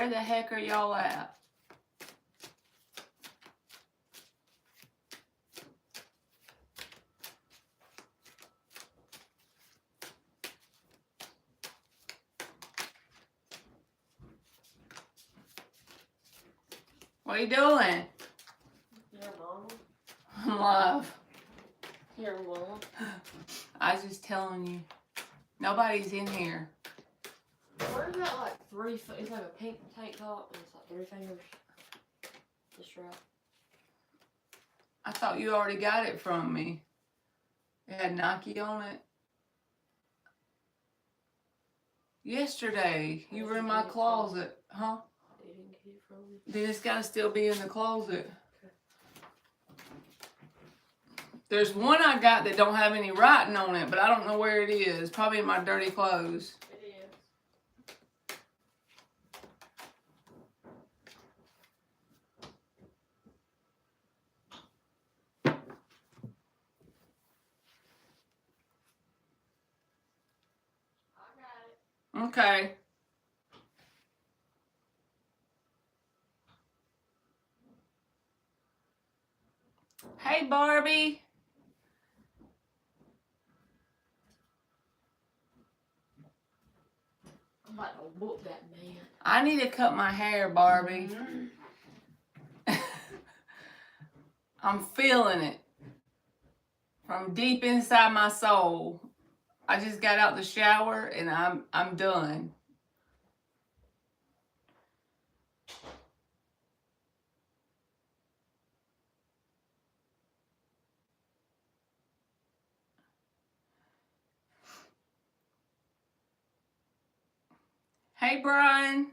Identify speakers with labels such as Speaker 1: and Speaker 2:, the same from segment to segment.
Speaker 1: Where the heck are y'all at? What are you doing?
Speaker 2: Your mama.
Speaker 1: Love.
Speaker 2: Your mama.
Speaker 1: I was just telling you. Nobody's in here.
Speaker 2: Where's that like it's like a pink tank top and it's like 3 fingers. The strap.
Speaker 1: I thought you already got it from me. It had Nike on it. Yesterday, you were in my closet, huh?
Speaker 2: You didn't get it from me.
Speaker 1: Then it's got to still be in the closet. There's one I got that don't have any writing on it, but I don't know where it is. Probably in my dirty clothes.
Speaker 2: It is. I got it.
Speaker 1: Okay. Hey, Barbie.
Speaker 2: I'm about to whoop that man.
Speaker 1: I need to cut my hair, Barbie. I'm feeling it from deep inside my soul. I just got out the shower and I'm done. Hey, Brian.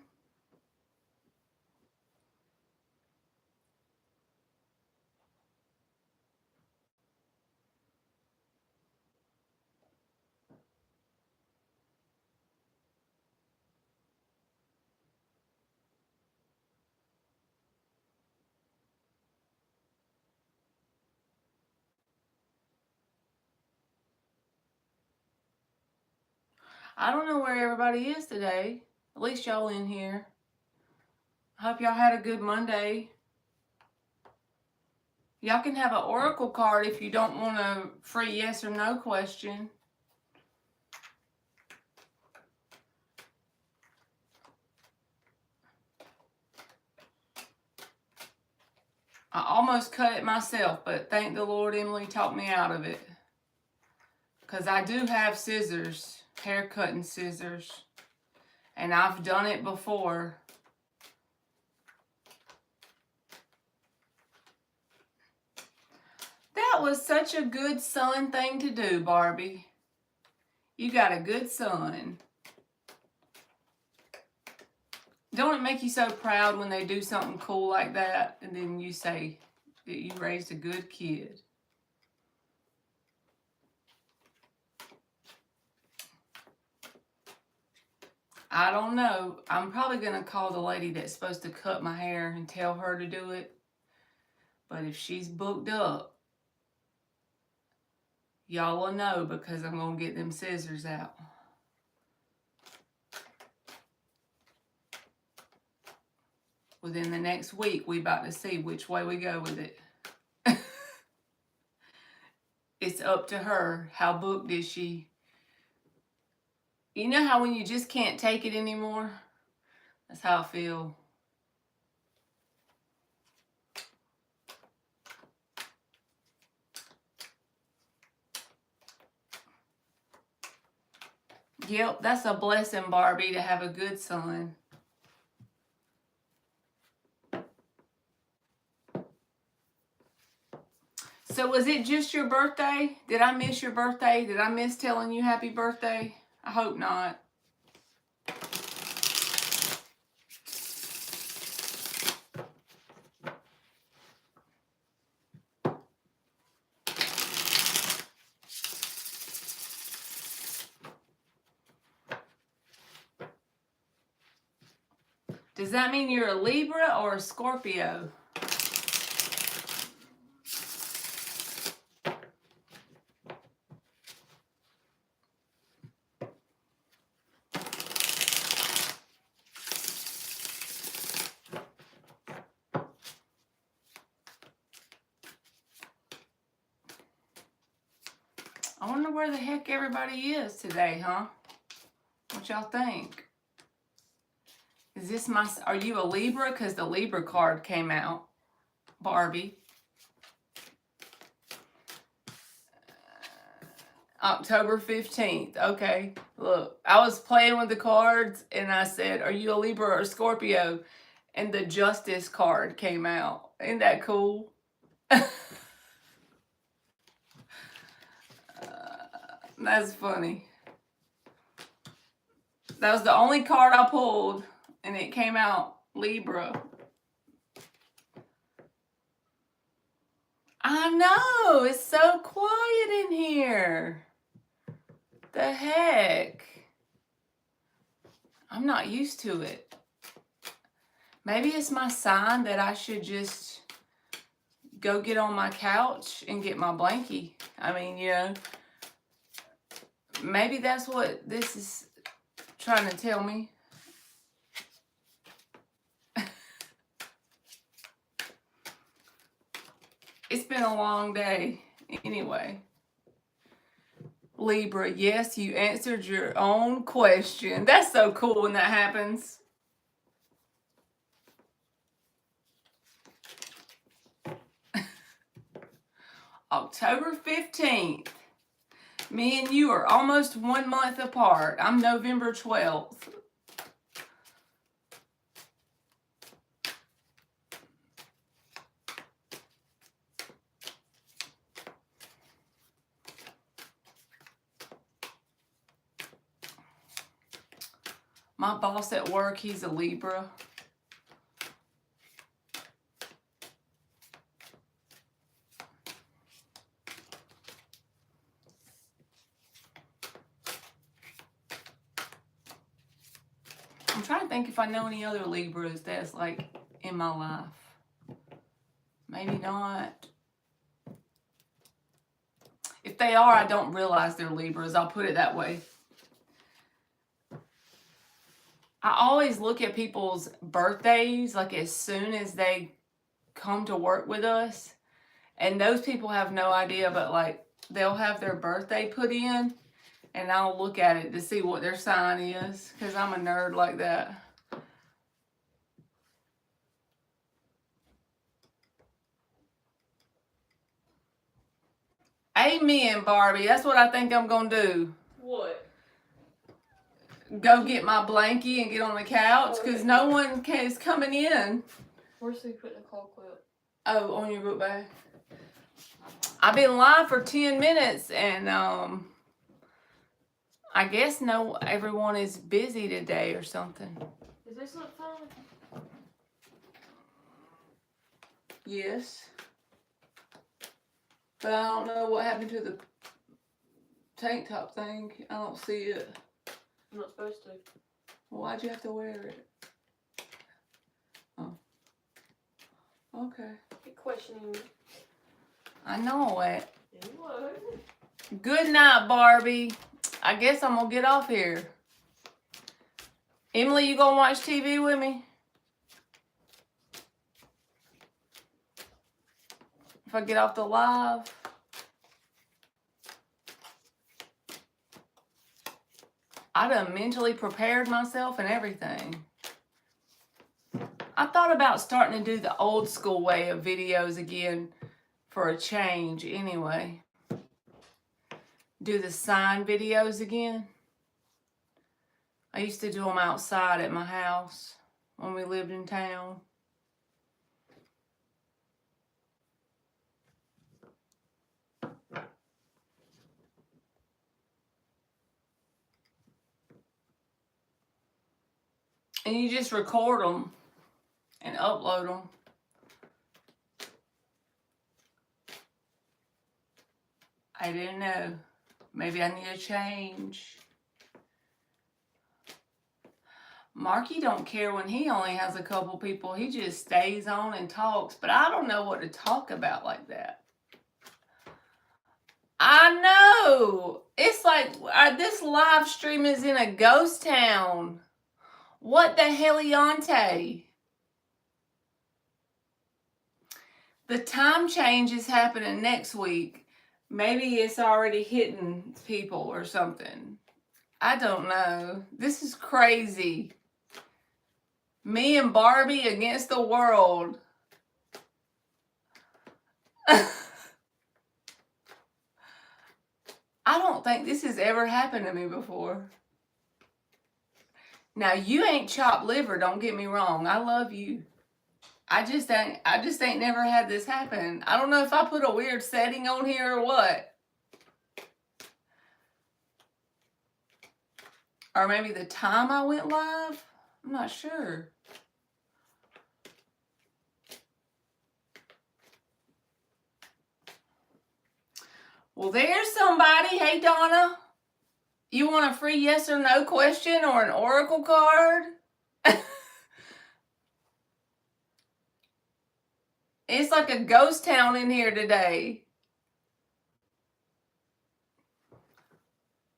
Speaker 1: I don't know where everybody is today. At least y'all in here. I hope y'all had a good Monday. Y'all can have an oracle card if you don't want a free yes or no question. I almost cut it myself, but thank the Lord Emily talked me out of it. Because I do have scissors, hair cutting scissors. And I've done it before. That was such a good son thing to do, Barbie. You got a good son. Don't it make you so proud when they do something cool like that and then you say that you raised a good kid? I don't know. I'm probably going to call the lady that's supposed to cut my hair and tell her to do it. But if she's booked up, y'all will know because I'm going to get them scissors out. Within the next week, we about to see which way we go with it. It's up to her. How booked is she? You know how when you just can't take it anymore? That's how I feel. Yep, that's a blessing, Barbie, to have a good son. So was it just your birthday? Did I miss your birthday? Did I miss telling you happy birthday? I hope not. Does that mean you're a Libra or a Scorpio? I wonder where the heck everybody is today, huh? What y'all think? Is this are you a Libra? Because the Libra card came out, Barbie. October 15th. Okay, look, I was playing with the cards and I said, are you a Libra or a Scorpio? And the Justice card came out. Ain't that cool? That's funny. That was the only card I pulled and it came out Libra. I know, it's so quiet in here. The heck? I'm not used to it. Maybe it's my sign that I should just go get on my couch and get my blankie. I mean, you know, maybe that's what this is trying to tell me. It's been a long day. Anyway. Libra, yes, you answered your own question. That's so cool when that happens. October 15th. Me and you are almost 1 month apart. I'm November 12th. My boss at work, he's a Libra. I'm trying to think if I know any other Libras that's like in my life. Maybe not. If they are, I don't realize they're Libras. I'll put it that way. I always look at people's birthdays like as soon as they come to work with us. And those people have no idea, but like they'll have their birthday put in and I'll look at it to see what their sign is because I'm a nerd like that. Amen, Barbie. That's what I think I'm going to do.
Speaker 2: What?
Speaker 1: Go get my blankie and get on the couch because no one is coming in.
Speaker 2: Where's he putting the call clip?
Speaker 1: Oh, on your book bag. I've been live for 10 minutes and I guess everyone is busy today or something.
Speaker 2: Is this not fun?
Speaker 1: Yes. But I don't know what happened to the tank top thing. I don't see it.
Speaker 2: I'm not supposed to.
Speaker 1: Well, why'd you have to wear it? Oh. Okay.
Speaker 2: Keep questioning me.
Speaker 1: I know it.
Speaker 2: What?
Speaker 1: Good night, Barbie. I guess I'm gonna get off here. Emily, you gonna watch TV with me? If I get off the live. I done mentally prepared myself and everything. I thought about starting to do the old school way of videos again for a change anyway. Do the sign videos again. I used to do them outside at my house when we lived in town. And you just record them and upload them. I didn't know. Maybe I need a change. Marky don't care when he only has a couple people. He just stays on and talks. But I don't know what to talk about like that. I know. It's like this live stream is in a ghost town. What the heliante? The time change is happening next week. Maybe it's already hitting people or something. I don't know. This is crazy. Me and Barbie against the world. I don't think this has ever happened to me before. Now, you ain't chopped liver, don't get me wrong. I love you. I just ain't never had this happen. I don't know if I put a weird setting on here or what. Or maybe the time I went live. I'm not sure. Well, there's somebody. Hey, Donna. You want a free yes or no question or an oracle card? It's like a ghost town in here today.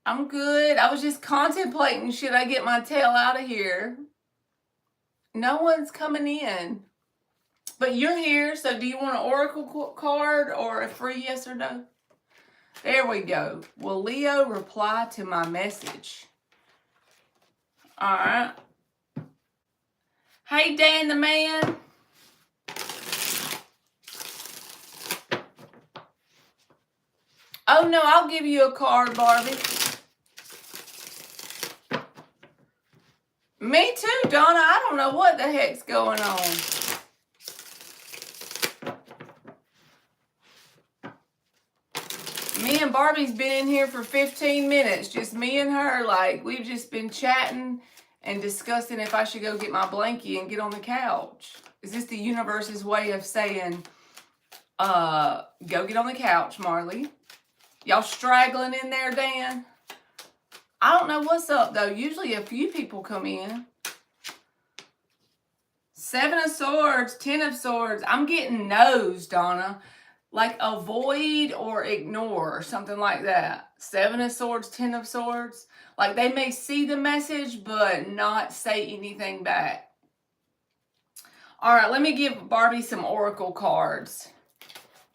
Speaker 1: I'm good. I was just contemplating, should I get my tail out of here? No one's coming in. But you're here, so do you want an oracle card or a free yes or no? There we go. Will Leo reply to my message? All right. Hey, Dan the man. Oh, no, I'll give you a card, Barbie. Me too, Donna. I don't know what the heck's going on. Me and Barbie's been in here for 15 minutes. Just me and her. Like, we've just been chatting and discussing if I should go get my blankie and get on the couch. Is this the universe's way of saying, go get on the couch, Marley? Y'all straggling in there, Dan? I don't know what's up, though. Usually a few people come in. 7 of Swords, 10 of Swords. I'm getting no's, Donna. Like avoid or ignore or something like that. 7 of Swords, 10 of Swords. Like they may see the message, but not say anything back. All right, let me give Barbie some oracle cards.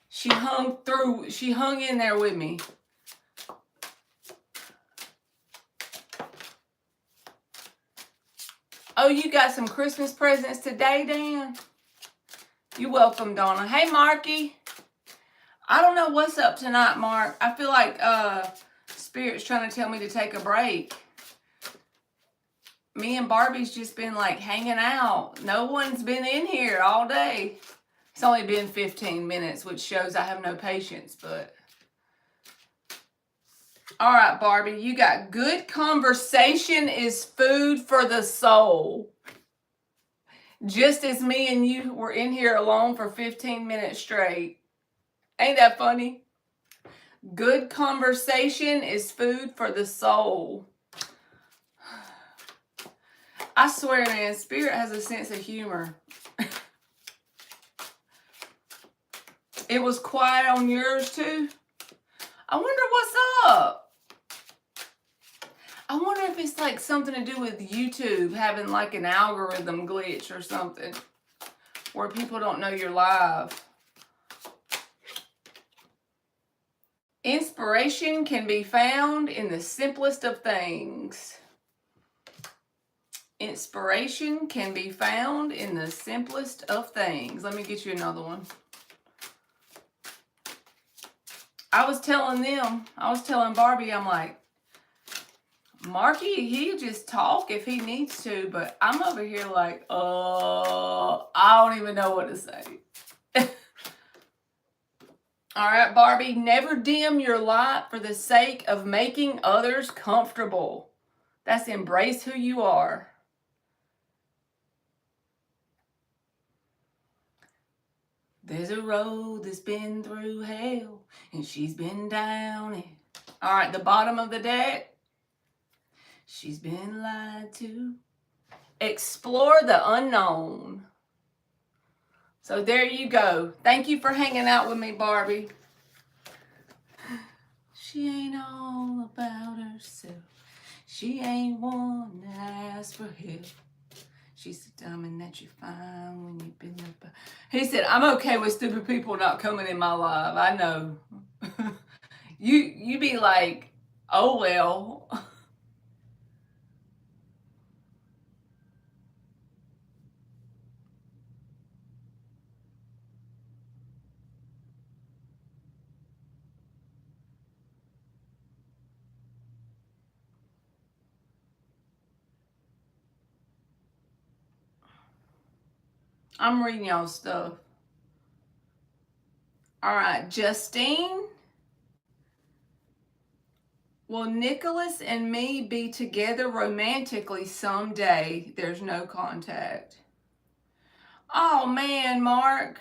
Speaker 1: She hung in there with me. Oh, you got some Christmas presents today, Dan? You're welcome, Donna. Hey, Marky. I don't know what's up tonight, Mark. I feel like Spirit's trying to tell me to take a break. Me and Barbie's just been like hanging out. No one's been in here all day. It's only been 15 minutes, which shows I have no patience, but... All right, Barbie, you got good conversation is food for the soul. Just as me and you were in here alone for 15 minutes straight. Ain't that funny? Good conversation is food for the soul. I swear, man, Spirit has a sense of humor. It was quiet on yours, too? I wonder what's up. I wonder if it's like something to do with YouTube having like an algorithm glitch or something where people don't know you're live. Inspiration can be found in the simplest of things. Inspiration can be found in the simplest of things. Let me get you another one. I was telling Barbie, I'm like, Marky, he'll just talk if he needs to, but I'm over here like, I don't even know what to say. All right, Barbie, never dim your light for the sake of making others comfortable. That's embrace who you are. There's a road that's been through hell, and she's been down it. All right, the bottom of the deck. She's been lied to. Explore the unknown. So there you go. Thank you for hanging out with me, Barbie. She ain't all about herself. She ain't one to ask for help. She's the diamond that you find when you've been up. He said, I'm okay with stupid people not coming in my live. I know. You be like, oh well. I'm reading y'all stuff. All right, Justine. Will Nicholas and me be together romantically someday? There's no contact. Oh man, Mark.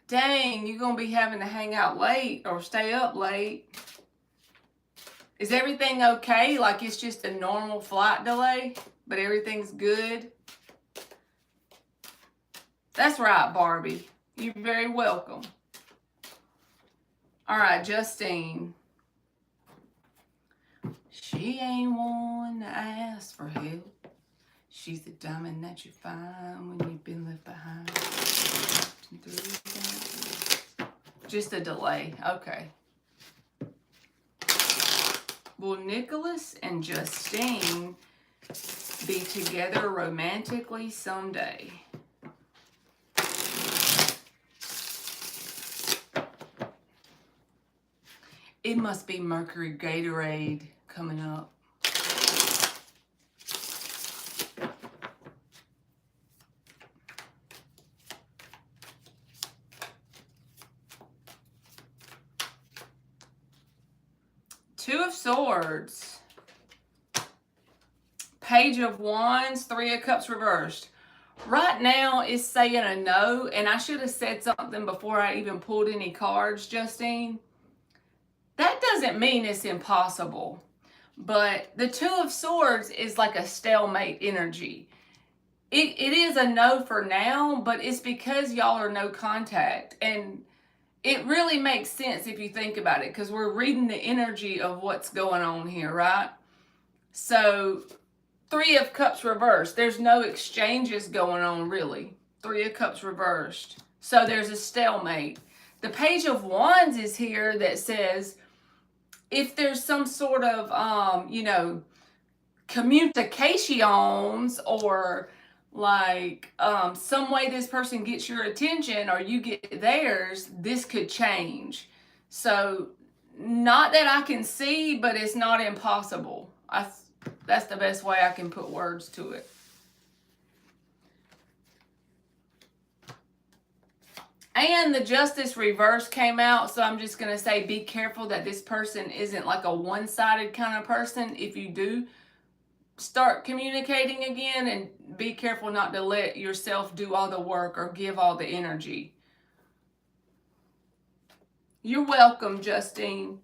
Speaker 1: Dang, you're going to be having to hang out late or stay up late. Is everything okay? Like it's just a normal flight delay, but everything's good? That's right, Barbie. You're very welcome. All right, Justine. She ain't one to ask for help. She's the diamond that you find when you've been left behind. Just a delay. Okay. Will Nicholas and Justine be together romantically someday? It must be Mercury Gatorade coming up. Two of Swords. Page of Wands, Three of Cups reversed. Right now it's saying a no, and I should have said something before I even pulled any cards, Justine. That doesn't mean it's impossible, but the Two of Swords is like a stalemate energy. It is a no for now, but it's because y'all are no contact, and it really makes sense if you think about it, because we're reading the energy of what's going on here, right? So, Three of Cups reversed. There's no exchanges going on, really. Three of Cups reversed. So, there's a stalemate. The Page of Wands is here that says, if there's some sort of, communications or like some way this person gets your attention or you get theirs, this could change. So not that I can see, but it's not impossible. That's the best way I can put words to it. And the Justice reverse came out, so I'm just going to say be careful that this person isn't like a one-sided kind of person. If you do start communicating again, and be careful not to let yourself do all the work or give all the energy. You're welcome, Justine.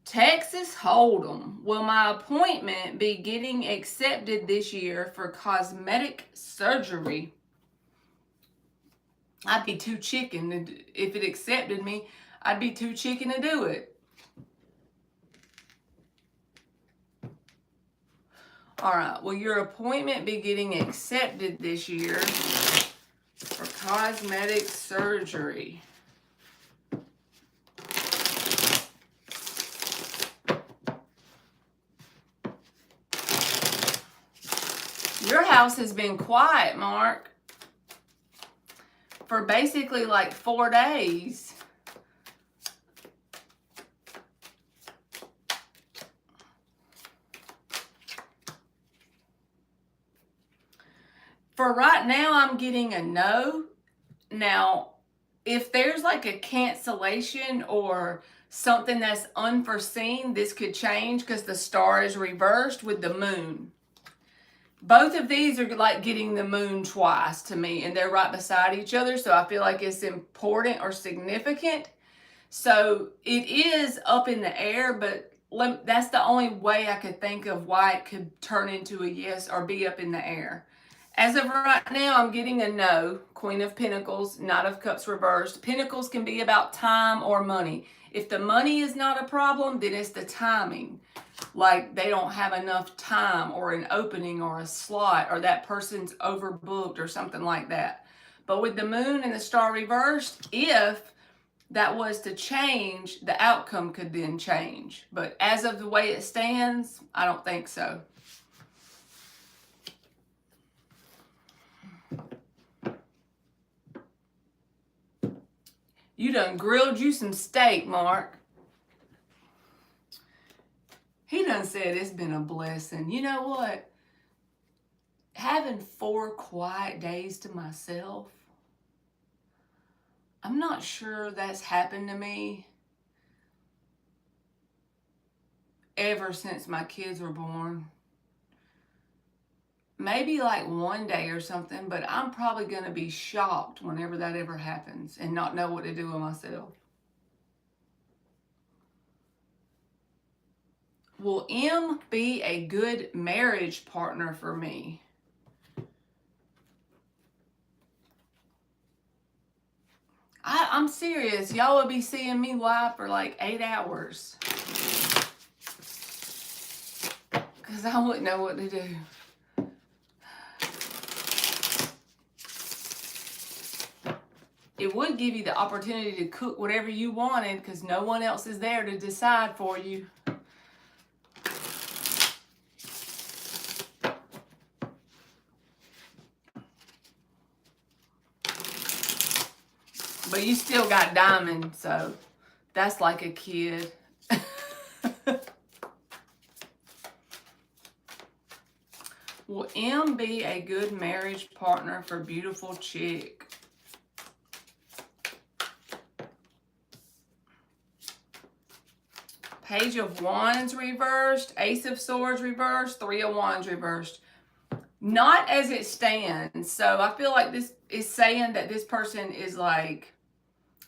Speaker 1: Texas Hold'em. Will my appointment be getting accepted this year for cosmetic surgery? I'd be too chicken. If it accepted me, I'd be too chicken to do it. All right, will your appointment be getting accepted this year for cosmetic surgery? Your house has been quiet, Mark, for basically like 4 days. For right now, I'm getting a no. Now, if there's like a cancellation or something that's unforeseen, this could change because the star is reversed with the moon. Both of these are like getting the moon twice to me, and they're right beside each other, so I feel like it's important or significant. So it is up in the air, but that's the only way I could think of why it could turn into a yes or be up in the air. As of right now, I'm getting a no. Queen of Pentacles, Knight of Cups reversed. Pentacles can be about time or money. If the money is not a problem, then it's the timing. Like they don't have enough time or an opening or a slot, or that person's overbooked or something like that. But with the moon and the star reversed, if that was to change, the outcome could then change. But as of the way it stands, I don't think so. You done grilled you some steak, Mark. He done said it's been a blessing. You know what? Having 4 quiet days to myself, I'm not sure that's happened to me ever since my kids were born. Maybe like one day or something, but I'm probably going to be shocked whenever that ever happens and not know what to do with myself. Will M be a good marriage partner for me? I'm serious. Y'all will be seeing me live for like 8 hours. Because I wouldn't know what to do. It would give you the opportunity to cook whatever you wanted because no one else is there to decide for you. But you still got Diamond, so that's like a kid. Will M be a good marriage partner for beautiful chick? Page of Wands reversed, Ace of Swords reversed, 3 of Wands reversed. Not as it stands. So I feel like this is saying that this person is like,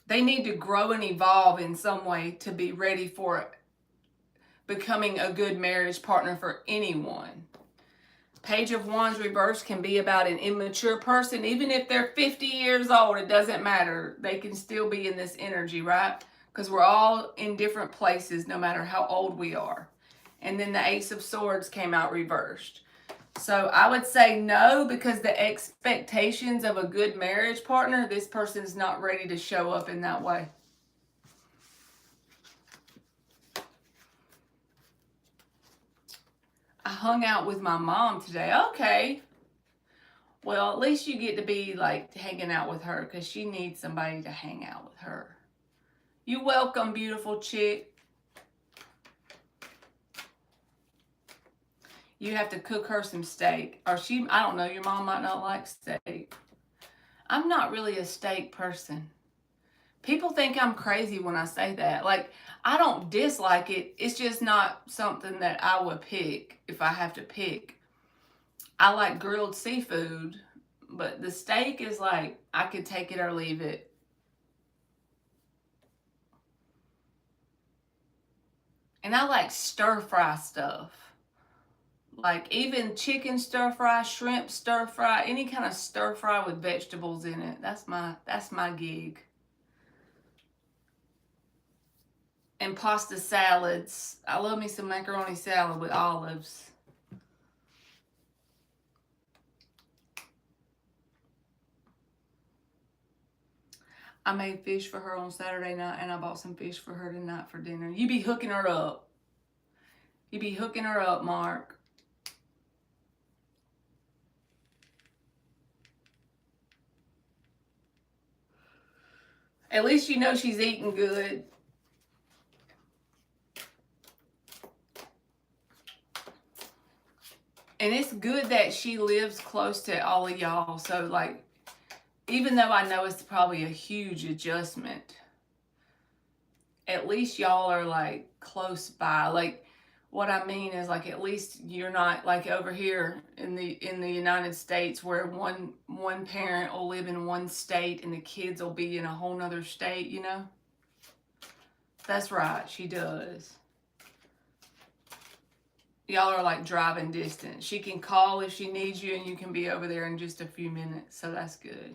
Speaker 1: they need to grow and evolve in some way to be ready for becoming a good marriage partner for anyone. Page of Wands reversed can be about an immature person. Even if they're 50 years old, it doesn't matter. They can still be in this energy, right? Because we're all in different places no matter how old we are. And then the Ace of Swords came out reversed. So I would say no, because the expectations of a good marriage partner, this person's not ready to show up in that way. I hung out with my mom today. Okay. Well, at least you get to be like hanging out with her because she needs somebody to hang out with her. You're welcome, beautiful chick. You have to cook her some steak. Or I don't know, your mom might not like steak. I'm not really a steak person. People think I'm crazy when I say that. Like, I don't dislike it. It's just not something that I would pick if I have to pick. I like grilled seafood, but the steak is like, I could take it or leave it. And I like stir fry stuff. Like even chicken stir fry, shrimp stir fry, any kind of stir fry with vegetables in it. That's my gig. And pasta salads. I love me some macaroni salad with olives. I made fish for her on Saturday night, and I bought some fish for her tonight for dinner. You be hooking her up. You be hooking her up, Mark. At least you know she's eating good. And it's good that she lives close to all of y'all. So, like, even though I know it's probably a huge adjustment, at least y'all are, like, close by. Like, what I mean is, like, at least you're not, like, over here in the United States where one parent will live in one state and the kids will be in a whole nother state, you know? That's right, she does. Y'all are like driving distance. She can call if she needs you and you can be over there in just a few minutes. So that's good.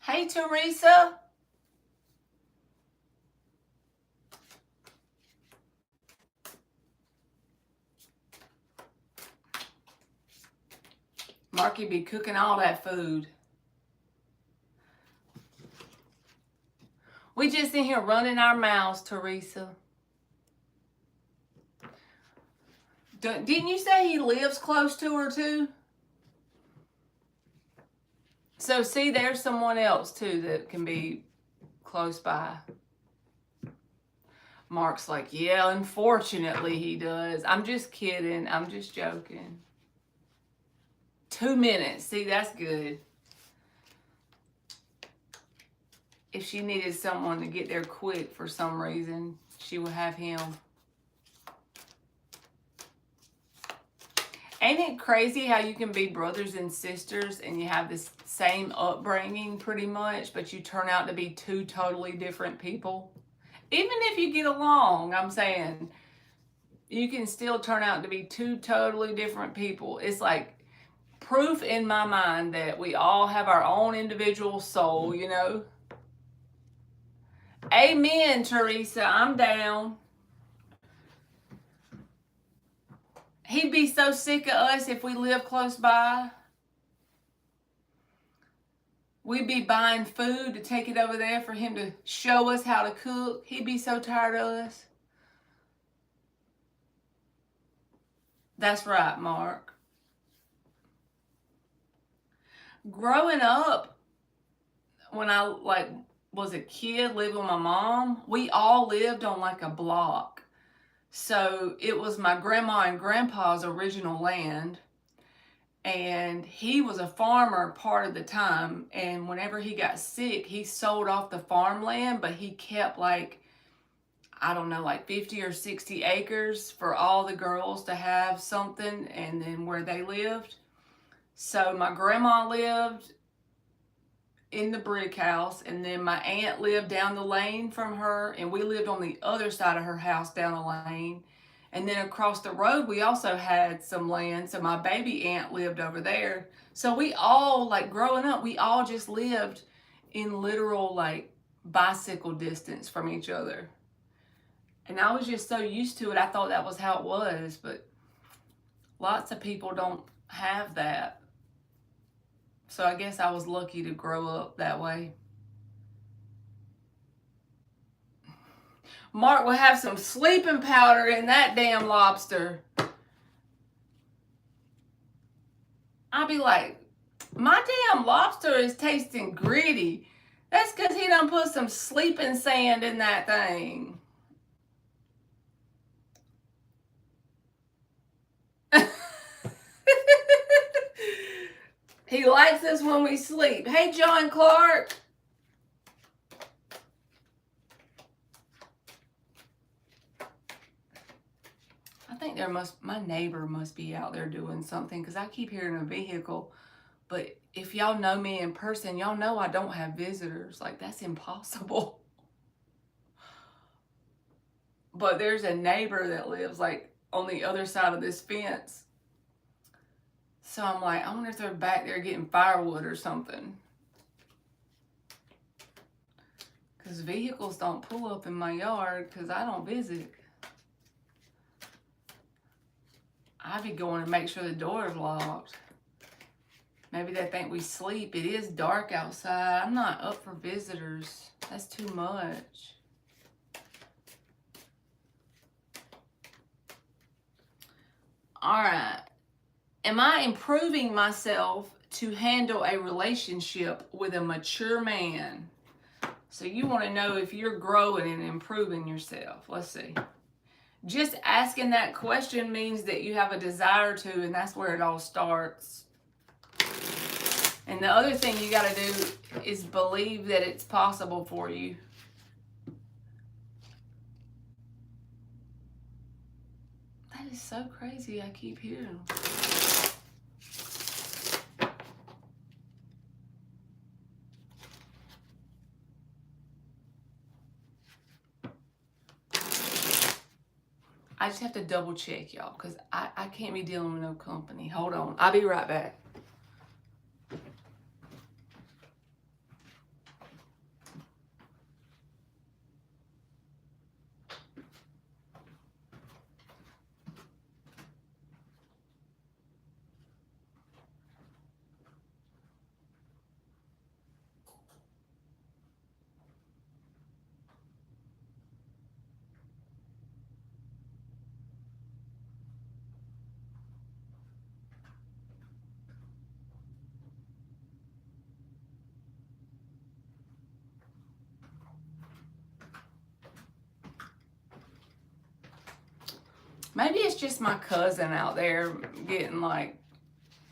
Speaker 1: Hey, Teresa. Marky be cooking all that food. We just in here running our mouths, Teresa. Didn't you say he lives close to her too? So see, there's someone else too that can be close by. Mark's like, yeah, unfortunately he does. I'm just kidding. I'm just joking. 2 minutes. See, that's good. If she needed someone to get there quick for some reason, she would have him. Ain't it crazy how you can be brothers and sisters and you have this same upbringing pretty much, but you turn out to be two totally different people? Even if you get along, I'm saying, you can still turn out to be two totally different people. It's like proof in my mind that we all have our own individual soul, you know? Amen, Teresa. I'm down. He'd be so sick of us if we live close by. We'd be buying food to take it over there for him to show us how to cook. He'd be so tired of us. That's right, Mark. Growing up, when I was a kid living with my mom, we all lived on like a block. So it was my grandma and grandpa's original land. And he was a farmer part of the time. And whenever he got sick, he sold off the farmland, but he kept like 50 or 60 acres for all the girls to have something, and then where they lived. So my grandma lived in the brick house, and then my aunt lived down the lane from her, and we lived on the other side of her house down the lane. And then across the road, we also had some land. So my baby aunt lived over there. So we all, like growing up, we all just lived in literal like bicycle distance from each other. And I was just so used to it. I thought that was how it was. But lots of people don't have that. So I guess I was lucky to grow up that way. Mark will have some sleeping powder in that damn lobster. I'll be like, my damn lobster is tasting gritty. That's because he done put some sleeping sand in that thing. He likes us when we sleep. Hey, John Clark. I think my neighbor must be out there doing something because I keep hearing a vehicle. But if y'all know me in person, y'all know I don't have visitors. Like, that's impossible. But there's a neighbor that lives like on the other side of this fence. So I'm like, I wonder if they're back there getting firewood or something. Because vehicles don't pull up in my yard because I don't visit. I be going to make sure the door is locked. Maybe they think we sleep. It is dark outside. I'm not up for visitors. That's too much. All right. Am I improving myself to handle a relationship with a mature man? So you want to know if you're growing and improving yourself. Let's see. Just asking that question means that you have a desire to, and that's where it all starts. And the other thing you got to do is believe that it's possible for you. That is so crazy. I keep hearing them. I just have to double check, y'all, because I can't be dealing with no company. Hold on. I'll be right back. Maybe it's just my cousin out there getting like,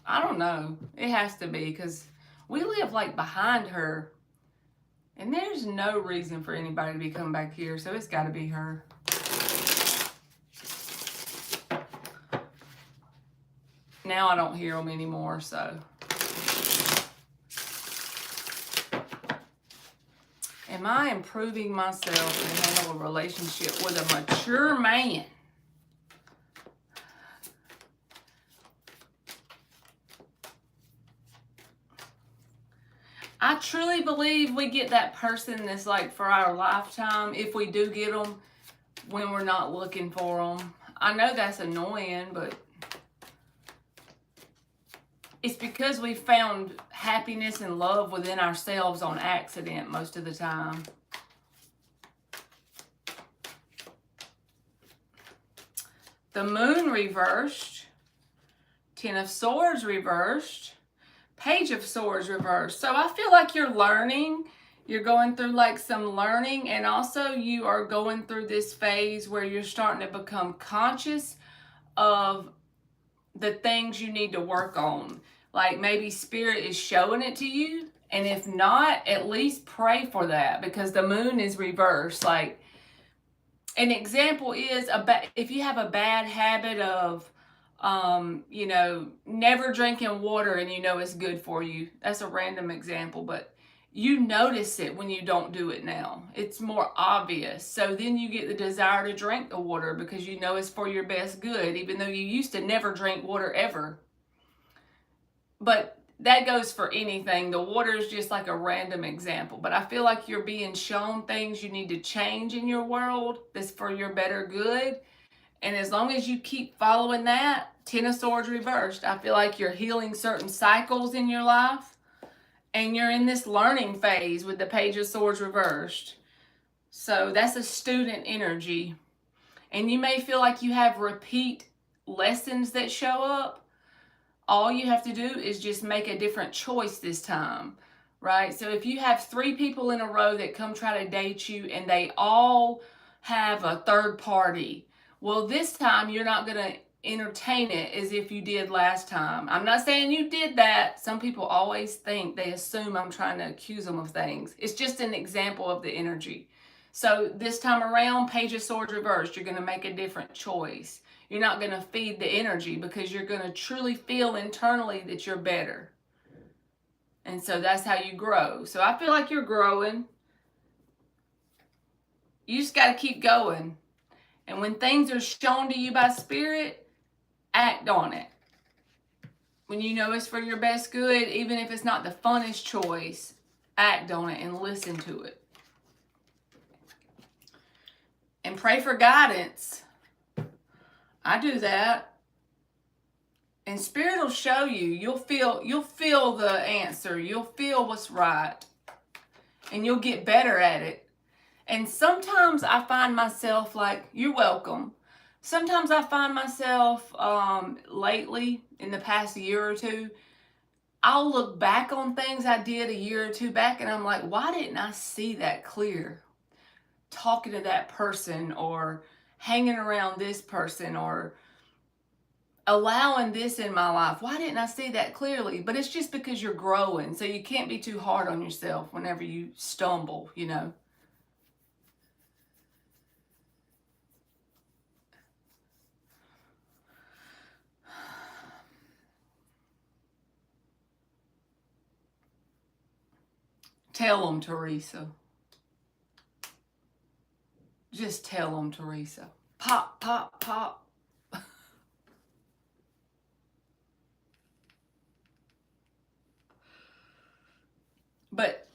Speaker 1: I don't know. It has to be because we live like behind her. And there's no reason for anybody to be coming back here. So it's got to be her. Now I don't hear them anymore, so. Am I improving myself to handle a relationship with a mature man? I truly believe we get that person that's like for our lifetime, if we do get them, when we're not looking for them. I know that's annoying, but it's because we found happiness and love within ourselves on accident most of the time. The moon reversed. Ten of Swords reversed. Page of Swords reversed. So I feel like you're learning. You're going through like some learning, and also you are going through this phase where you're starting to become conscious of the things you need to work on. Like maybe Spirit is showing it to you, and if not, at least pray for that, because the moon is reversed. Like an example is if you have a bad habit of you know, never drinking water and you know it's good for you. That's a random example, but you notice it when you don't do it now. It's more obvious. So then you get the desire to drink the water because you know it's for your best good, even though you used to never drink water ever. But that goes for anything. The water is just like a random example. But I feel like you're being shown things you need to change in your world that's for your better good. And as long as you keep following that, Ten of Swords reversed, I feel like you're healing certain cycles in your life. And you're in this learning phase with the Page of Swords reversed. So that's a student energy. And you may feel like you have repeat lessons that show up. All you have to do is just make a different choice this time, right? So if you have 3 people in a row that come try to date you and they all have a third party, well, this time you're not going to entertain it as if you did last time. I'm not saying you did that. Some people always think, they assume I'm trying to accuse them of things. It's just an example of the energy. So this time around, Page of Swords reversed, you're going to make a different choice. You're not going to feed the energy because you're going to truly feel internally that you're better. And so that's how you grow. So I feel like you're growing. You just got to keep going. And when things are shown to you by Spirit, act on it. When you know it's for your best good, even if it's not the funnest choice, act on it and listen to it. And pray for guidance. I do that. And Spirit will show you. You'll feel the answer. You'll feel what's right. And you'll get better at it. And sometimes I find myself like, you're welcome. Sometimes I find myself lately, in the past year or two, I'll look back on things I did a year or two back and I'm like, why didn't I see that clear? Talking to that person or hanging around this person or allowing this in my life. Why didn't I see that clearly? But it's just because you're growing. So you can't be too hard on yourself whenever you stumble, you know. Tell them, Teresa. Just tell them, Teresa. Pop, pop, pop. But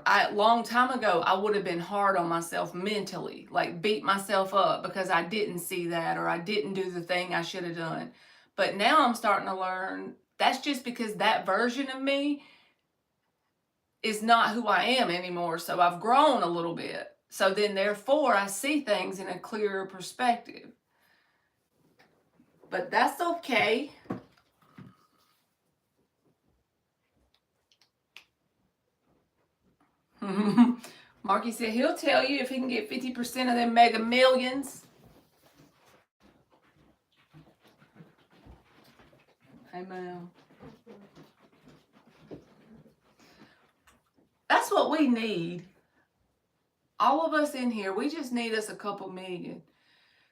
Speaker 1: a long time ago, I would have been hard on myself mentally, like beat myself up because I didn't see that or I didn't do the thing I should have done. But now I'm starting to learn that's just because that version of me is not who I am anymore. So I've grown a little bit. So then therefore I see things in a clearer perspective. But that's okay. Marky said he'll tell you if he can get 50% of them Mega Millions. Amen. That's what we need. All of us in here, we just need us a couple million.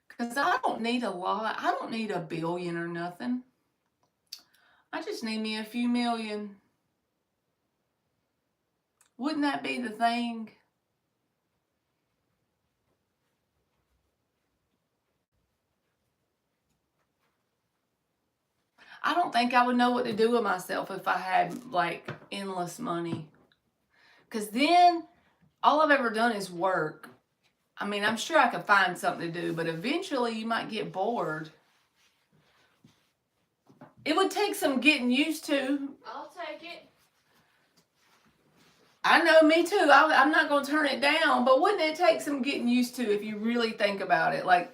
Speaker 1: Because I don't need a lot. I don't need $1 billion or nothing. I just need me a few million. Wouldn't that be the thing? I don't think I would know what to do with myself if I had like endless money. Because then all I've ever done is work. I mean, I'm sure I could find something to do, but eventually you might get bored. It would take some getting used to.
Speaker 2: I'll take it.
Speaker 1: I know, me too. I'm not going to turn it down, but wouldn't it take some getting used to if you really think about it? Like,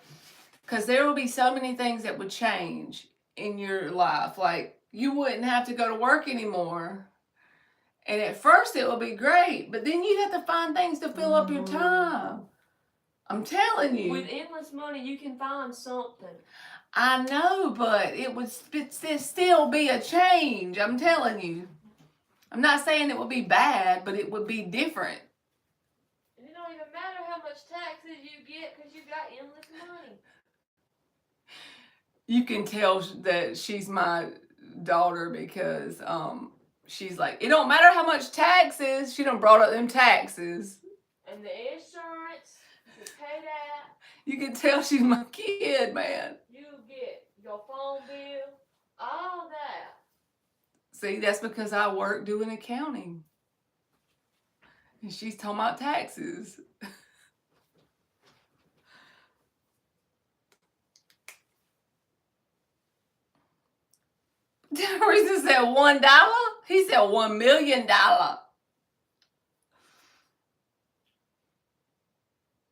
Speaker 1: because there will be so many things that would change in your life. Like, you wouldn't have to go to work anymore. And at first it would be great, but then you'd have to find things to fill up your time. I'm telling you.
Speaker 2: With endless money, you can find something.
Speaker 1: I know, but it would still be a change. I'm telling you. I'm not saying it would be bad, but it would be different.
Speaker 2: And it don't even matter how much taxes you get because you got endless money.
Speaker 1: You can tell that she's my daughter because she's like, it don't matter how much taxes. She done brought up them taxes.
Speaker 2: And the insurance, you pay that.
Speaker 1: You can tell she's my kid, man.
Speaker 2: You get your phone bill, all that.
Speaker 1: See, that's because I work doing accounting. And she's talking about taxes. Teresa said $1. He said $1 million.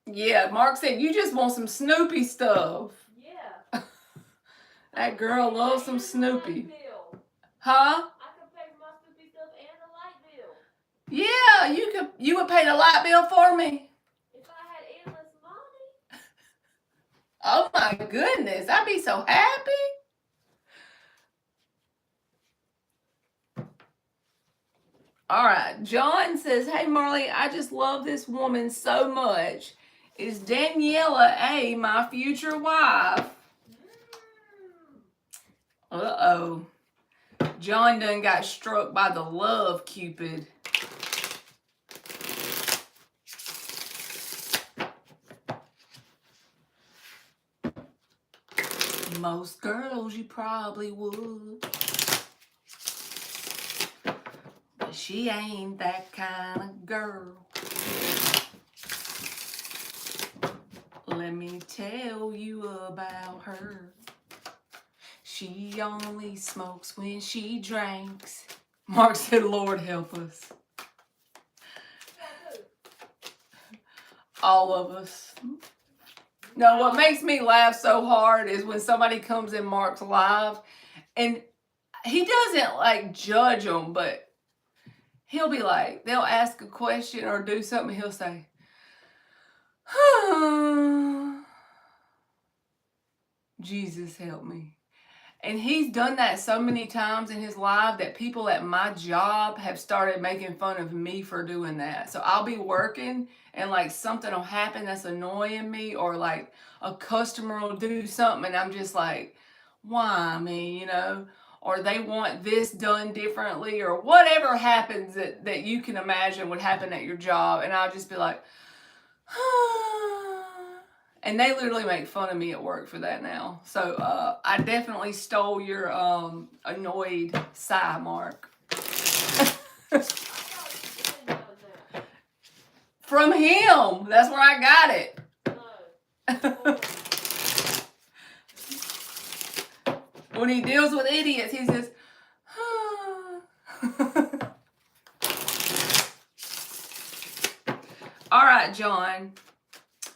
Speaker 1: Yeah, Mark said you just want some Snoopy stuff.
Speaker 2: Yeah.
Speaker 1: That girl loves some Snoopy. Huh?
Speaker 2: I could pay for my Snoopy stuff and the light bill.
Speaker 1: Yeah, you would pay the light bill for me.
Speaker 2: If I had endless money.
Speaker 1: Oh my goodness, I'd be so happy. All right, John says, hey Marley, I just love this woman so much. Is Daniela A my future wife? Uh-oh. John done got struck by the love Cupid. Most girls you probably would. But she ain't that kind of girl. Let me tell you about her. She only smokes when she drinks. Mark said, Lord help us. All of us. No, what makes me laugh so hard is when somebody comes in Mark's live and he doesn't like judge them, but he'll be like, they'll ask a question or do something, he'll say, Jesus help me. And he's done that so many times in his life that people at my job have started making fun of me for doing that. So I'll be working and like something will happen that's annoying me, or like a customer will do something and I'm just like, why me, you know? Or they want this done differently, or whatever happens that you can imagine would happen at your job. And I'll just be like, and they literally make fun of me at work for that now. So I definitely stole your annoyed sigh, Mark. From him. That's where I got it. No. When he deals with idiots, he says, all right, John.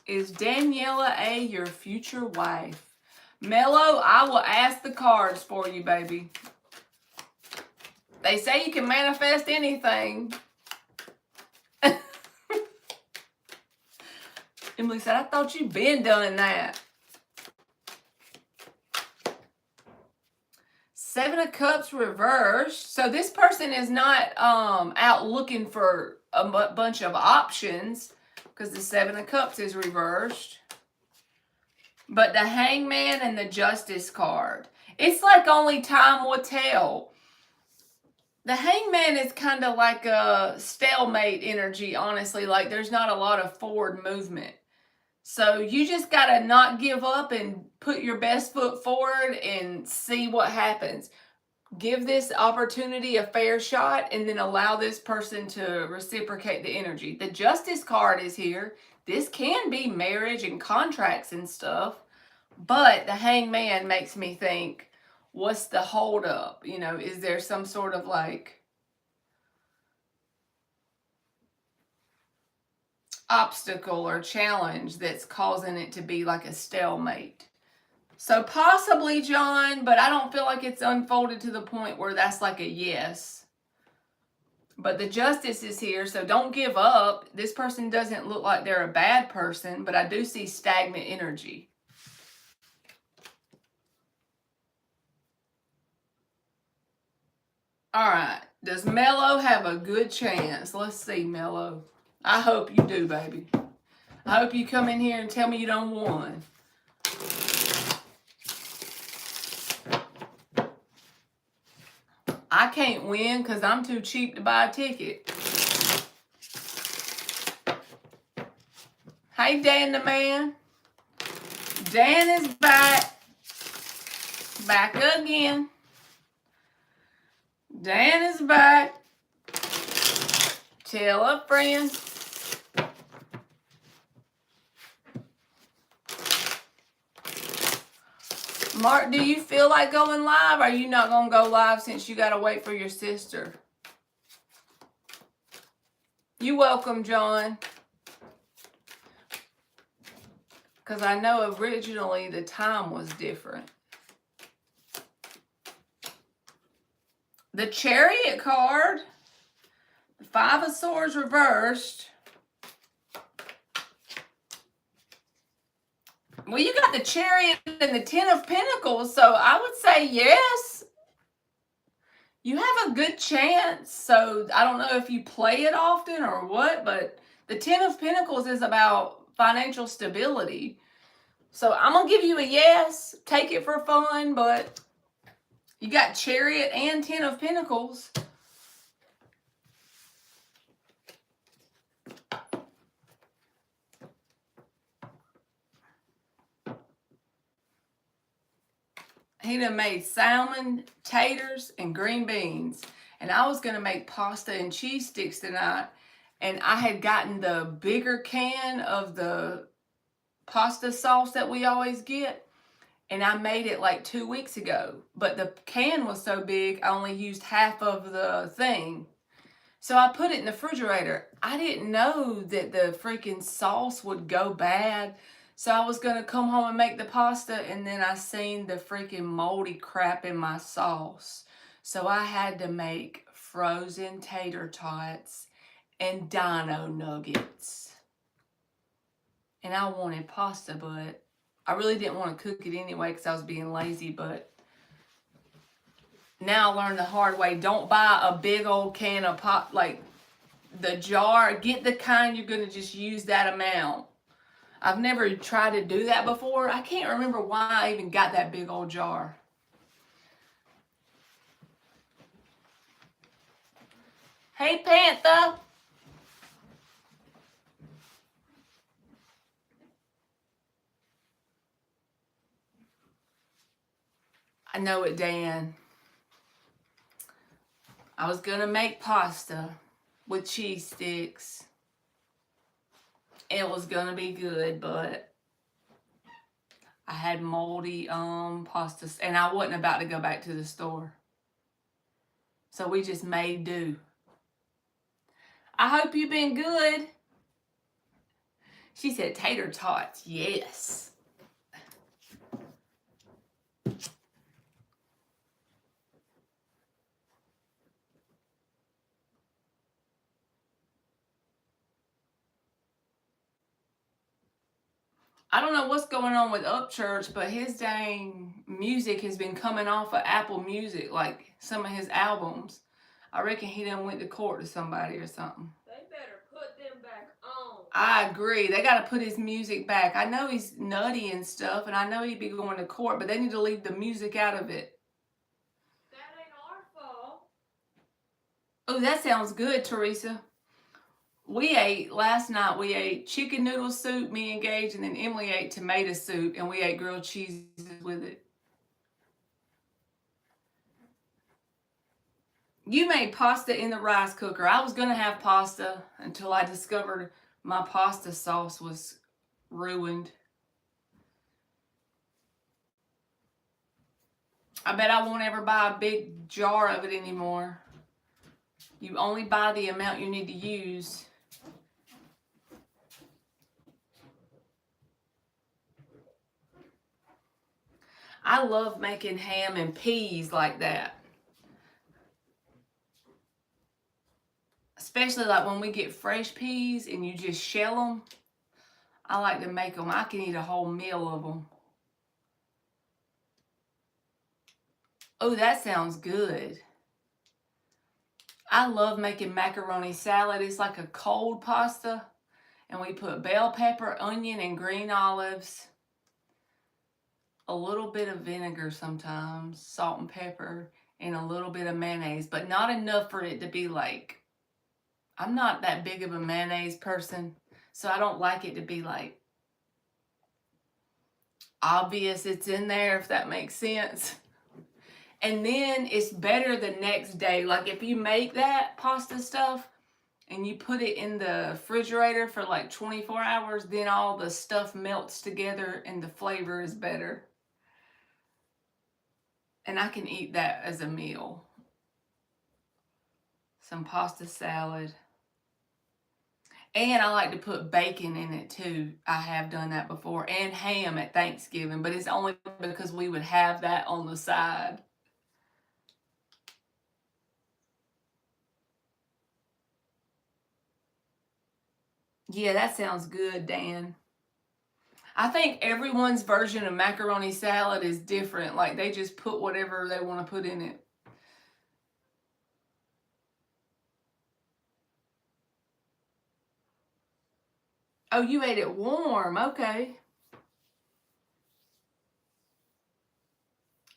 Speaker 1: Is Daniela A your future wife? Mello, I will ask the cards for you, baby. They say you can manifest anything. Emily said, I thought you'd been done that. Seven of Cups reversed. So this person is not out looking for a bunch of options because the Seven of Cups is reversed. But the Hangman and the Justice card. It's like only time will tell. The Hangman is kind of like a stalemate energy, honestly. Like there's not a lot of forward movement. So you just got to not give up and put your best foot forward and see what happens. Give this opportunity a fair shot and then allow this person to reciprocate the energy. The Justice card is here. This can be marriage and contracts and stuff. But the Hangman makes me think, what's the holdup? You know, is there some sort of like obstacle or challenge that's causing it to be like a stalemate? So possibly, John, but I don't feel like it's unfolded to the point where that's like a yes. But the Justice is here, so don't give up. This person doesn't look like they're a bad person, but I do see stagnant energy. All right. Does Mello have a good chance? Let's see, Mello. I hope you do, baby. I hope you come in here and tell me you don't won. I can't win because I'm too cheap to buy a ticket. Hey, Dan the man. Dan is back. Back again. Dan is back. Tell a friend. Mark, do you feel like going live? Or are you not going to go live since you got to wait for your sister? You welcome, John. Because I know originally the time was different. The Chariot card. The Five of Swords reversed. Well, you got the Chariot and the Ten of Pentacles, so I would say yes. You have a good chance, so I don't know if you play it often or what, but the Ten of Pentacles is about financial stability. So I'm going to give you a yes. Take it for fun, but you got Chariot and Ten of Pentacles. He done made salmon, taters, and green beans. And I was going to make pasta and cheese sticks tonight. And I had gotten the bigger can of the pasta sauce that we always get. And I made it like 2 weeks ago. But the can was so big, I only used half of the thing. So I put it in the refrigerator. I didn't know that the freaking sauce would go bad. So I was going to come home and make the pasta, and then I seen the freaking moldy crap in my sauce. So I had to make frozen tater tots and dino nuggets. And I wanted pasta, but I really didn't want to cook it anyway because I was being lazy. But now I learned the hard way. Don't buy a big old can of pot, like the jar. Get the kind you're going to just use that amount. I've never tried to do that before. I can't remember why I even got that big old jar. Hey, Panther. I know it, Dan. I was going to make pasta with cheese sticks. It was going to be good, but I had moldy pasta, and I wasn't about to go back to the store. So we just made do. I hope you've been good. She said tater tots. Yes. I don't know what's going on with Upchurch, but his dang music has been coming off of Apple Music, like some of his albums. I reckon he done went to court to somebody or something.
Speaker 2: They better put them back on.
Speaker 1: I agree. They got to put his music back. I know he's nutty and stuff, and I know he'd be going to court, but they need to leave the music out of it.
Speaker 2: That ain't our fault.
Speaker 1: Oh, that sounds good, Teresa. Last night, we ate chicken noodle soup, me and Gage, and then Emily ate tomato soup, and we ate grilled cheeses with it. You made pasta in the rice cooker. I was going to have pasta until I discovered my pasta sauce was ruined. I bet I won't ever buy a big jar of it anymore. You only buy the amount you need to use. I love making ham and peas like that. Especially like when we get fresh peas and you just shell them. I like to make them. I can eat a whole meal of them. Oh, that sounds good. I love making macaroni salad. It's like a cold pasta. And we put bell pepper, onion, and green olives. A little bit of vinegar sometimes, salt and pepper, and a little bit of mayonnaise. But not enough for it to be like... I'm not that big of a mayonnaise person. So I don't like it to be like... obvious it's in there, if that makes sense. And then it's better the next day. Like if you make that pasta stuff and you put it in the refrigerator for like 24 hours, then all the stuff melts together and the flavor is better. And I can eat that as a meal. Some pasta salad. And I like to put bacon in it too. I have done that before. And ham at Thanksgiving. But it's only because we would have that on the side. Yeah, that sounds good, Dan. I think everyone's version of macaroni salad is different. Like they just put whatever they want to put in it. Oh, you ate it warm. Okay.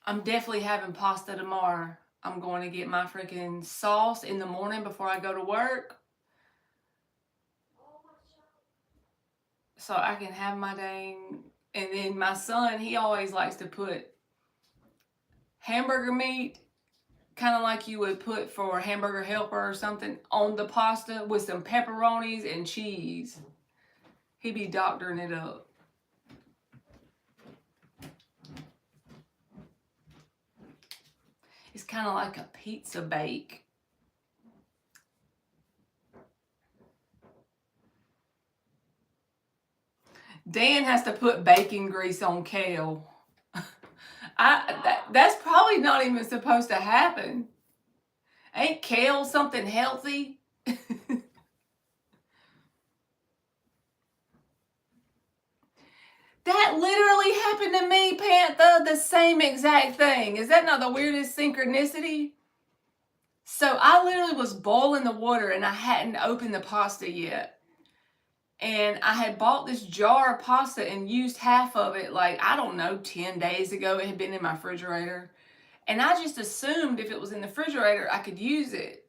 Speaker 1: I'm definitely having pasta tomorrow. I'm going to get my freaking sauce in the morning before I go to work. So I can have my dang... And then my son, he always likes to put hamburger meat, kind of like you would put for Hamburger Helper or something, on the pasta with some pepperonis and cheese. He be doctoring it up. It's kind of like a pizza bake. Dan has to put bacon grease on kale. That's probably not even supposed to happen. Ain't kale something healthy? That literally happened to me, Panther. The same exact thing. Is that not the weirdest synchronicity? So I literally was boiling the water and I hadn't opened the pasta yet. And I had bought this jar of pasta and used half of it, like, I don't know, 10 days ago. It had been in my refrigerator. And I just assumed if it was in the refrigerator, I could use it.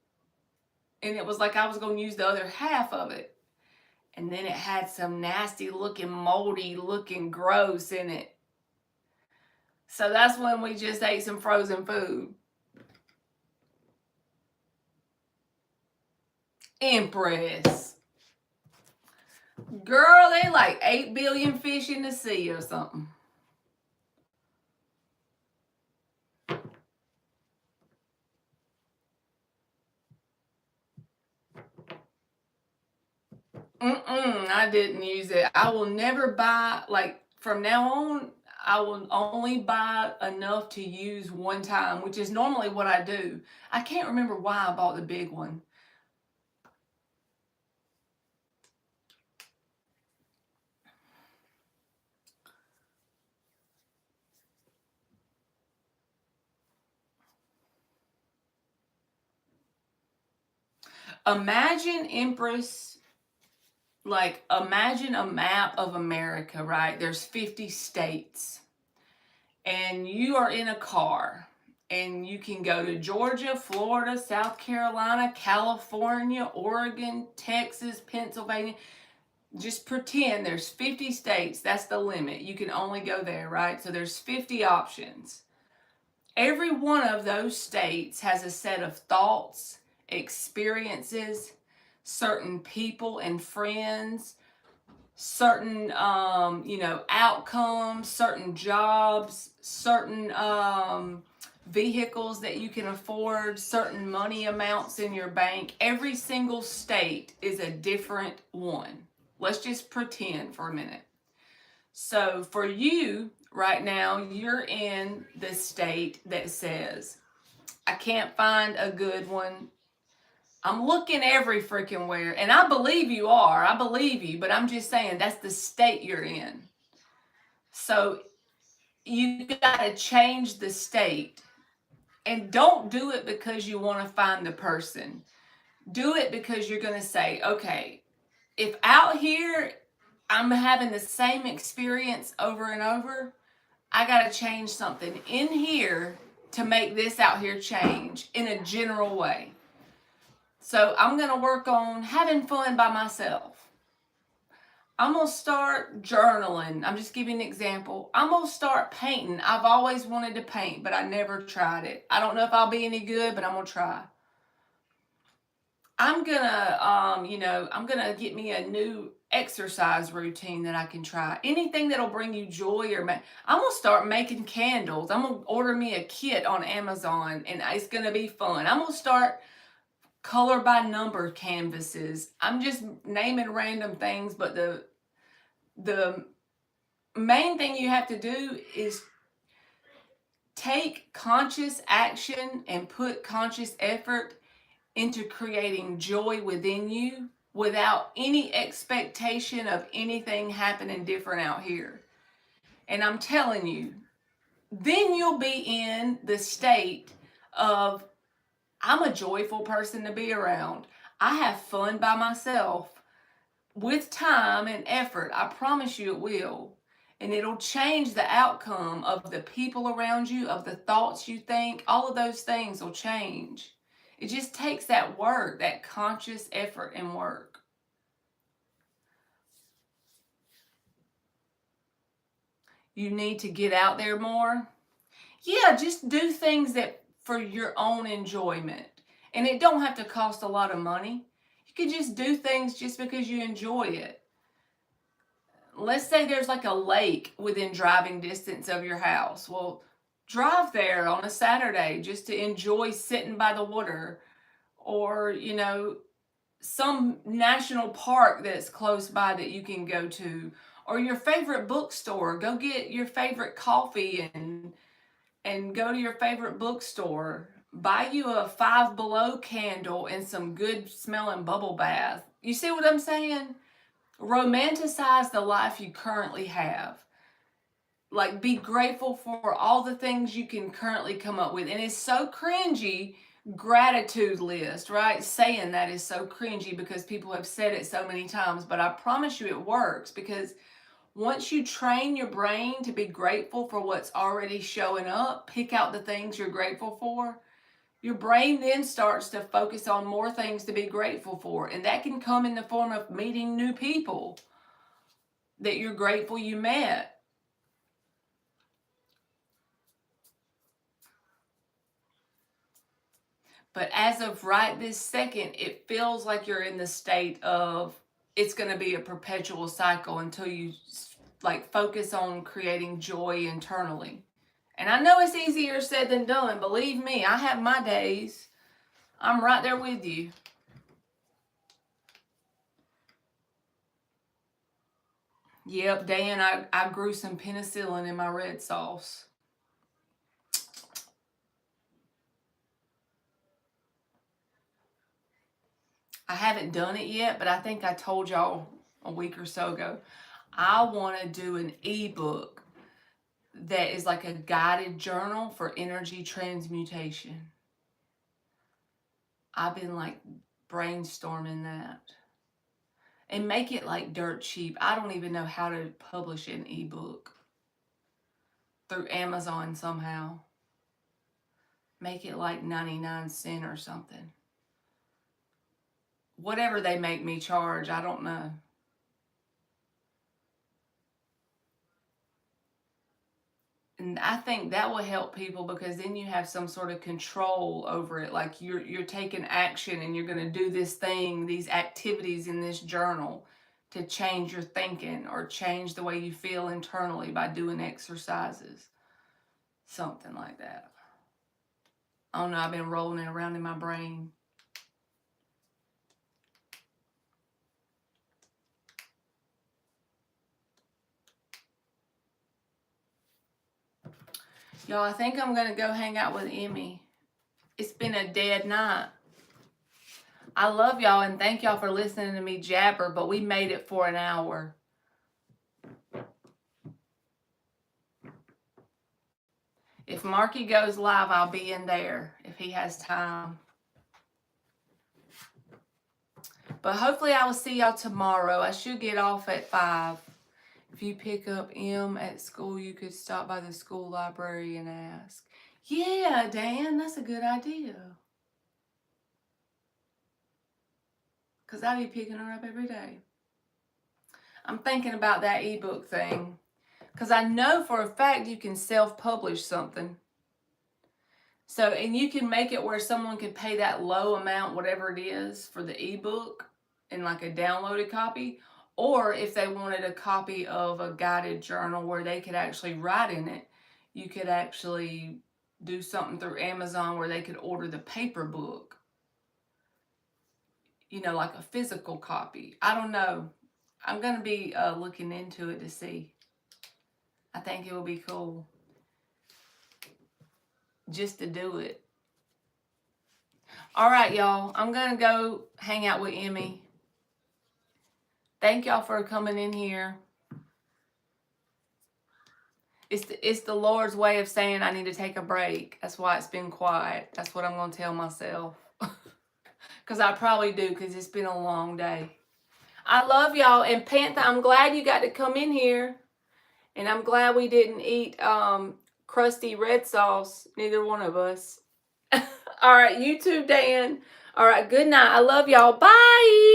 Speaker 1: And it was like I was going to use the other half of it. And then it had some nasty looking, moldy looking gross in it. So that's when we just ate some frozen food. Empress. Girl, they like 8 billion fish in the sea or something. I didn't use it. I will never buy, like, from now on, I will only buy enough to use one time, which is normally what I do. I can't remember why I bought the big one. Imagine, Empress, like imagine a map of America, right? There's 50 states. And you are in a car. And you can go to Georgia, Florida, South Carolina, California, Oregon, Texas, Pennsylvania. Just pretend there's 50 states. That's the limit. You can only go there, right? So there's 50 options. Every one of those states has a set of thoughts, experiences, certain people and friends, certain outcomes, certain jobs, certain vehicles that you can afford, certain money amounts in your bank. Every single state is a different one. Let's just pretend for a minute. So for you right now, you're in the state that says, I can't find a good one. I'm looking every freaking where. And I believe you are. I believe you. But I'm just saying that's the state you're in. So you got to change the state. And don't do it because you want to find the person. Do it because you're going to say, okay, if out here I'm having the same experience over and over, I got to change something in here to make this out here change in a general way. So I'm going to work on having fun by myself. I'm going to start journaling. I'm just giving an example. I'm going to start painting. I've always wanted to paint, but I never tried it. I don't know if I'll be any good, but I'm going to try. I'm going to get me a new exercise routine that I can try. Anything that'll bring you joy I'm going to start making candles. I'm going to order me a kit on Amazon and it's going to be fun. I'm going to start color by number canvases. I'm just naming random things, but the main thing you have to do is take conscious action and put conscious effort into creating joy within you without any expectation of anything happening different out here. And I'm telling you, then you'll be in the state of, I'm a joyful person to be around. I have fun by myself. With time and effort, I promise you it will. And it'll change the outcome of the people around you, of the thoughts you think. All of those things will change. It just takes that work, that conscious effort and work. You need to get out there more. Yeah, just do things that for your own enjoyment. And it don't have to cost a lot of money. You could just do things just because you enjoy it. Let's say there's like a lake within driving distance of your house. Well, drive there on a Saturday just to enjoy sitting by the water, or some national park that's close by that you can go to, or your favorite bookstore. Go get your favorite coffee and go to your favorite bookstore. Buy you a Five Below candle and some good smelling bubble bath. You see what I'm saying? Romanticize the life you currently have. Like, be grateful for all the things you can currently come up with. And it's so cringy, gratitude list, right? Saying that is so cringy because people have said it so many times, but I promise you it works, because once you train your brain to be grateful for what's already showing up, pick out the things you're grateful for, your brain then starts to focus on more things to be grateful for. And that can come in the form of meeting new people that you're grateful you met. But as of right this second, it feels like you're in the state of, it's going to be a perpetual cycle until you focus on creating joy internally. And I know it's easier said than done. Believe me, I have my days. I'm right there with you. Yep, Dan, I grew some penicillin in my red sauce. I haven't done it yet, but I think I told y'all a week or so ago, I want to do an ebook that is like a guided journal for energy transmutation. I've been brainstorming that. And make it like dirt cheap. I don't even know how to publish an ebook through Amazon somehow. Make it like 99 cents or something. Whatever they make me charge, I don't know. And I think that will help people, because then you have some sort of control over it. Like you're taking action, and you're going to do this thing, these activities in this journal to change your thinking or change the way you feel internally by doing exercises. Something like that. I don't know, I've been rolling it around in my brain. Y'all, I think I'm going to go hang out with Emmy. It's been a dead night. I love y'all, and thank y'all for listening to me jabber, but we made it for an hour. If Marky goes live, I'll be in there if he has time. But hopefully I will see y'all tomorrow. I should get off at 5. If you pick up M at school, you could stop by the school library and ask. Yeah, Dan, that's a good idea. Because I be picking her up every day. I'm thinking about that ebook thing. Because I know for a fact you can self-publish something. So, and you can make it where someone can pay that low amount, whatever it is, for the ebook and like a downloaded copy. Or if they wanted a copy of a guided journal where they could actually write in it, you could actually do something through Amazon where they could order the paper book. You know, like a physical copy. I don't know. I'm going to be looking into it to see. I think it will be cool. Just to do it. All right, y'all. I'm going to go hang out with Emmy. Thank y'all for coming in here. It's the Lord's way of saying I need to take a break. That's why it's been quiet. That's what I'm going to tell myself. Because I probably do, because it's been a long day. I love y'all. And Panther, I'm glad you got to come in here. And I'm glad we didn't eat crusty red sauce. Neither one of us. All right, you too, Dan. All right, good night. I love y'all. Bye.